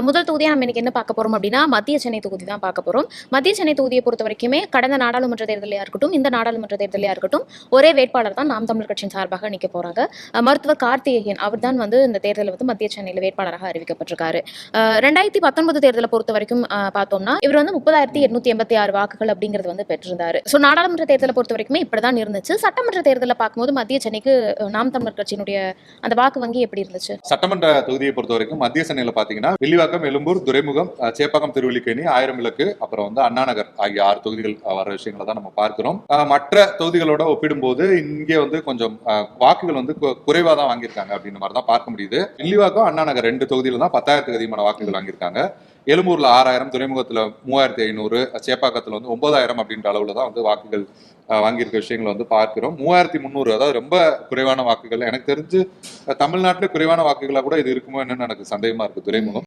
முதல் தொகுதியா நம்ம இன்னைக்கு என்ன பார்க்க போறோம் அப்படின்னா மத்திய சென்னை தொகுதி தான் பார்க்க போறோம். மத்திய சென்னை தொகுதியை பொறுத்த வரைக்குமே கடந்த நாடாளுமன்ற தேர்தலையா இருக்கட்டும், இந்த நாடாளுமன்ற தேர்தலையா இருக்கட்டும், ஒரே வேட்பாளர் தான் நாம் தமிழர் கட்சியின் சார்பாக நிக்க போறாங்க. மருத்துவர் கார்த்திகேயன் அவர் தான் வந்து இந்த தேர்தலில் வந்து மத்திய சென்னையில் வேட்பாளராக அறிவிக்கப்பட்டிருக்காரு. 2019 தேர்தலை பொறுத்த வரைக்கும் பார்த்தோம்னா இவர் வந்து 30,886 வாக்குகள் அப்படிங்கிறது வந்து பெற்றிருந்தாரு. ஸோ நாடாளுமன்ற தேர்தலை பொறுத்த வரைக்குமே இப்படிதான் இருந்துச்சு. சட்டமன்ற தேர்தலில் பார்க்கும்போது மத்திய சென்னைக்கு நாம் தமிழர் கட்சியினுடைய அந்த வாக்கு வங்கி எப்படி இருந்துச்சு? சட்டமன்ற தொகுதியை பொறுத்த வரைக்கும் மத்திய சென்னையில பாத்தீங்கன்னா வில்லிவாக்கம், எழும்பூர், துறைமுகம், சேப்பாக்கம், திருவல்லிக்கேணி, ஆயிரம் விளக்கு, அப்புறம் வந்து அண்ணா நகர் ஆகிய 6 தொகுதிகள் வர விஷயங்களை தான் நம்ம பார்க்கிறோம். மற்ற தொகுதிகளோட ஒப்பிடும்போது இங்கே வந்து கொஞ்சம் வாக்குகள் வந்து குறைவா தான் வாங்கியிருக்காங்க அப்படின்னு மாதிரி தான் பார்க்க முடியுது. வில்லிவாக்கம், அண்ணா நகர் 2 தொகுதியில தான் 10,000க்கு அதிகமான வாக்குகள் வாங்கியிருக்காங்க. எழும்பூர்ல 6,000, துறைமுகத்துல 3,500, சேப்பாக்கத்துல வந்து 9,000 அப்படின்ற அளவுல தான் வந்து வாக்குகள் வாங்கியிருக்க விஷயங்களை வந்து பார்க்கிறோம். 3,300 அதாவது ரொம்ப குறைவான வாக்குகள். எனக்கு தெரிஞ்சு தமிழ்நாட்டில் குறைவான வாக்குகளா கூட இது இருக்குமோ என்னன்னு எனக்கு சந்தேகமா இருக்கு துறைமுகம்.